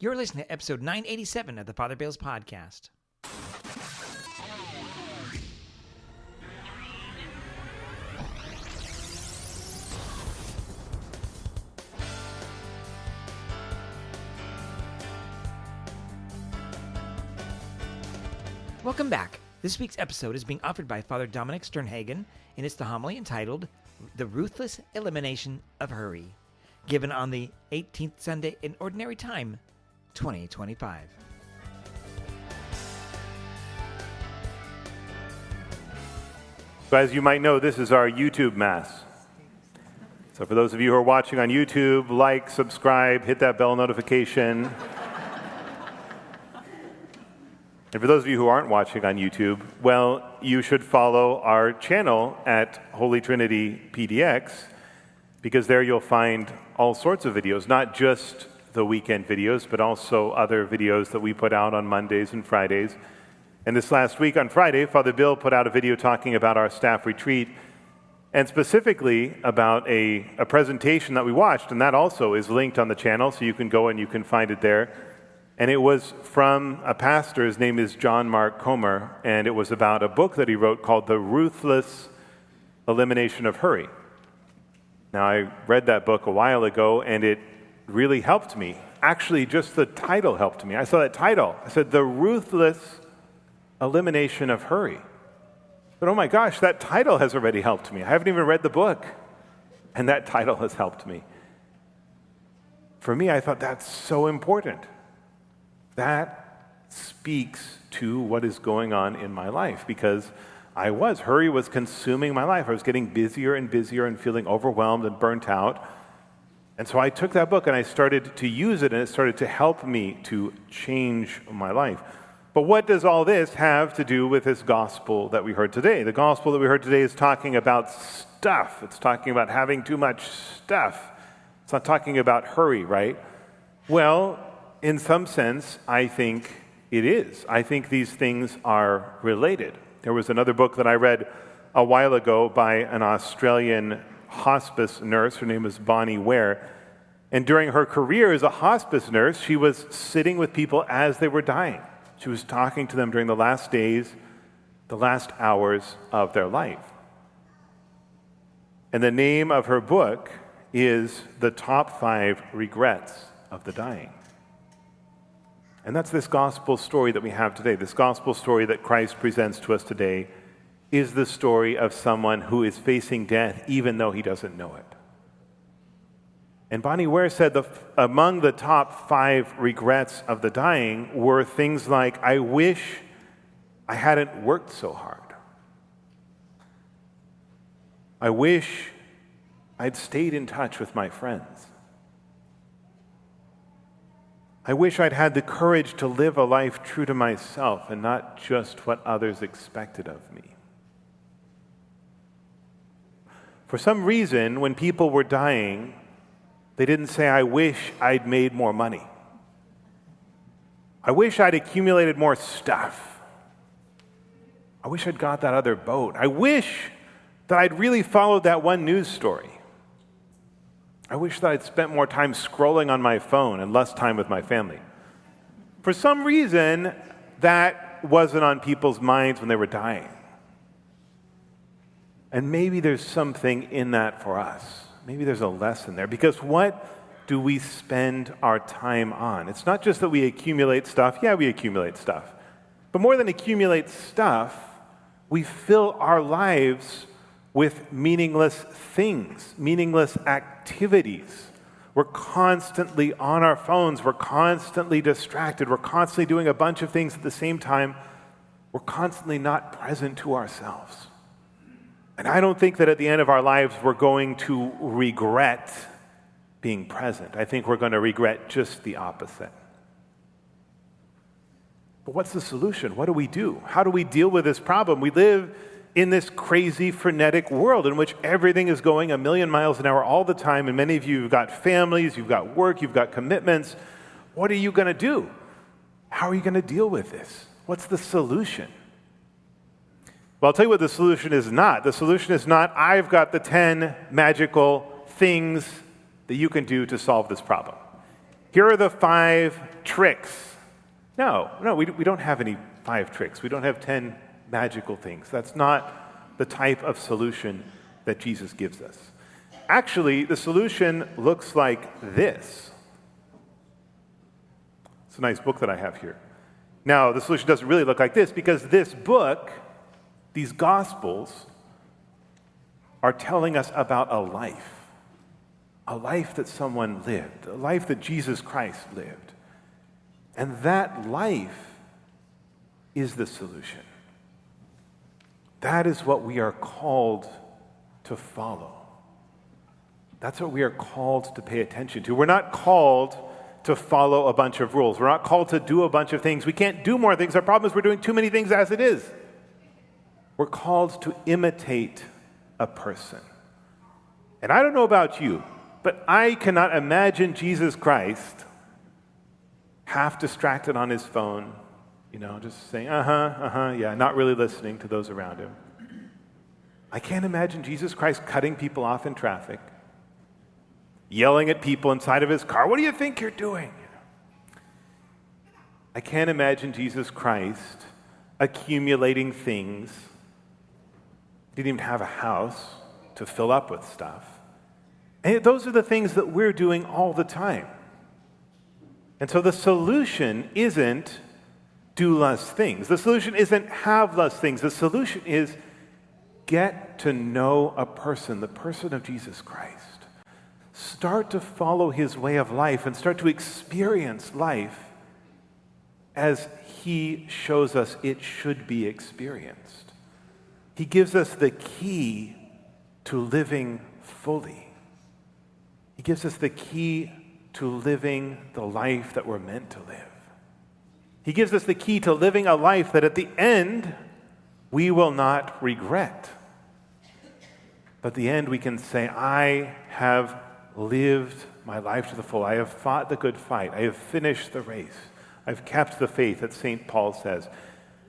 You're listening to episode 987 of the Father Bales podcast. Welcome back. This week's episode is being offered by Father Dominic Sternhagen, and it's the homily entitled The Ruthless Elimination of Hurry, given on the 18th Sunday in Ordinary Time, 2025. So as you might know, this is our YouTube Mass. So for those of you who are watching on YouTube, like, subscribe, hit that bell notification. And for those of you who aren't watching on YouTube, well, you should follow our channel at Holy Trinity PDX, because there you'll find all sorts of videos, not just the weekend videos, but also other videos that we put out on Mondays and Fridays. And this last week on Friday, Father Bill put out a video talking about our staff retreat, and specifically about a presentation that we watched, and that also is linked on the channel, so you can go and you can find it there. And it was from a pastor, his name is John Mark Comer, and it was about a book that he wrote called The Ruthless Elimination of Hurry. Now, I read that book a while ago, and it really helped me. Actually, just the title helped me. I saw that title. I said, The Ruthless Elimination of Hurry. But oh my gosh, that title has already helped me. I haven't even read the book, and that title has helped me. For me, I thought that's so important. That speaks to what is going on in my life, because hurry was consuming my life. I was getting busier and busier and feeling overwhelmed and burnt out. And so I took that book and I started to use it, and it started to help me to change my life. But what does all this have to do with this gospel that we heard today? The gospel that we heard today is talking about stuff. It's talking about having too much stuff. It's not talking about hurry, right? Well, in some sense, I think it is. I think these things are related. There was another book that I read a while ago by an Australian hospice nurse. Her name is Bonnie Ware. And during her career as a hospice nurse, she was sitting with people as they were dying. She was talking to them during the last days, the last hours of their life. And the name of her book is The Top 5 Regrets of the Dying. And that's this gospel story that we have today. This gospel story that Christ presents to us today is the story of someone who is facing death even though he doesn't know it. And Bonnie Ware said among the top 5 regrets of the dying were things like, I wish I hadn't worked so hard. I wish I'd stayed in touch with my friends. I wish I'd had the courage to live a life true to myself and not just what others expected of me. For some reason, when people were dying, they didn't say, I wish I'd made more money. I wish I'd accumulated more stuff. I wish I'd got that other boat. I wish that I'd really followed that one news story. I wish that I'd spent more time scrolling on my phone and less time with my family. For some reason, that wasn't on people's minds when they were dying. And maybe there's something in that for us. Maybe there's a lesson there. Because what do we spend our time on? It's not just that we accumulate stuff. Yeah, we accumulate stuff. But more than accumulate stuff, we fill our lives with meaningless things, meaningless activities. We're constantly on our phones. We're constantly distracted. We're constantly doing a bunch of things at the same time. We're constantly not present to ourselves. And I don't think that at the end of our lives we're going to regret being present. I think we're going to regret just the opposite. But what's the solution? What do we do? How do we deal with this problem? We live in this crazy, frenetic world in which everything is going a million miles an hour all the time, and many of you have got families, you've got work, you've got commitments. What are you going to do? How are you going to deal with this? What's the solution? Well, I'll tell you what the solution is not. The solution is not, I've got the 10 magical things that you can do to solve this problem. Here are the 5 tricks. No, we don't have any 5 tricks. We don't have 10 magical things. That's not the type of solution that Jesus gives us. Actually, the solution looks like this. It's a nice book that I have here. Now, the solution doesn't really look like this because this book, these Gospels, are telling us about a life that someone lived, a life that Jesus Christ lived. And that life is the solution. That is what we are called to follow. That's what we are called to pay attention to. We're not called to follow a bunch of rules. We're not called to do a bunch of things. We can't do more things. Our problem is we're doing too many things as it is. We're called to imitate a person. And I don't know about you, but I cannot imagine Jesus Christ half distracted on his phone, just saying, yeah, not really listening to those around him. I can't imagine Jesus Christ cutting people off in traffic, yelling at people inside of his car, what do you think you're doing? I can't imagine Jesus Christ accumulating things. He didn't even have a house to fill up with stuff. And those are the things that we're doing all the time. And so the solution isn't do less things. The solution isn't have less things. The solution is get to know a person, the person of Jesus Christ. Start to follow his way of life and start to experience life as he shows us it should be experienced. He gives us the key to living fully. He gives us the key to living the life that we're meant to live. He gives us the key to living a life that at the end we will not regret. But at the end we can say, I have lived my life to the full. I have fought the good fight. I have finished the race. I've kept the faith, that St. Paul says.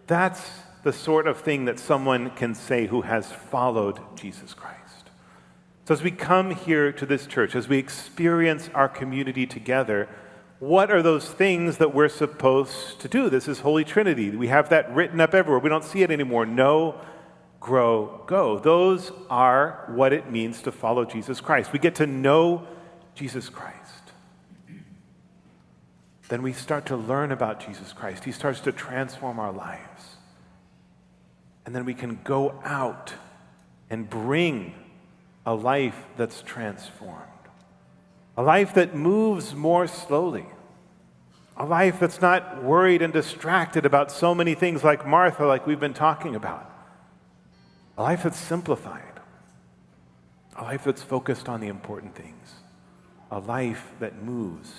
That's the sort of thing that someone can say who has followed Jesus Christ. So as we come here to this church, as we experience our community together, what are those things that we're supposed to do? This is Holy Trinity. We have that written up everywhere. We don't see it anymore. Know, grow, go. Those are what it means to follow Jesus Christ. We get to know Jesus Christ. Then we start to learn about Jesus Christ. He starts to transform our lives. And then we can go out and bring a life that's transformed. A life that moves more slowly. A life that's not worried and distracted about so many things like Martha, like we've been talking about. A life that's simplified. A life that's focused on the important things. A life that moves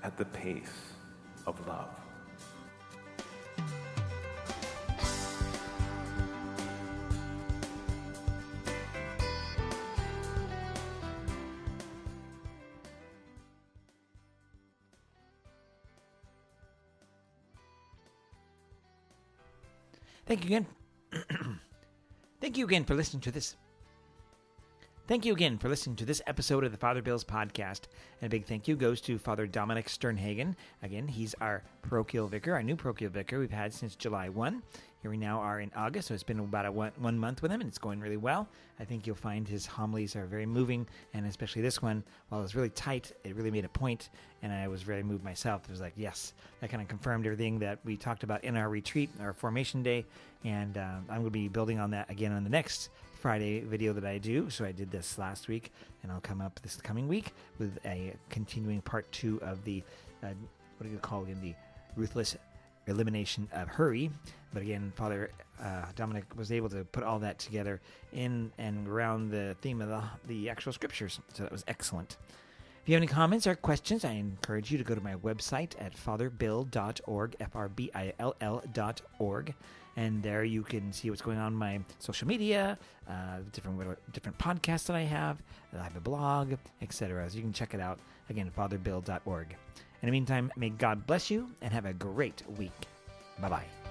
at the pace of love. Thank you again. Thank you again for listening to this. Thank you again for listening to this episode of the Father Bills podcast. And a big thank you goes to Father Dominic Sternhagen. Again, he's our parochial vicar, our new parochial vicar we've had since July 1. Here we now are in August, so it's been about one month with him, and it's going really well. I think you'll find his homilies are very moving, and especially this one, while it was really tight, it really made a point, and I was very moved myself. It was like, yes, that kind of confirmed everything that we talked about in our retreat, our formation day, and I'm going to be building on that again on the next Friday video that I do. So I did this last week, and I'll come up this coming week with a continuing part 2 of the, what do you call it, the Ruthless Elimination of Hurry. But again, Father Dominic was able to put all that together in and around the theme of the actual scriptures. So that was excellent. If you have any comments or questions, I encourage you to go to my website at fatherbill.org, FRBILL.org. And there you can see what's going on in my social media, different podcasts that I have a blog, etc. So you can check it out. Again, fatherbill.org. In the meantime, may God bless you and have a great week. Bye-bye.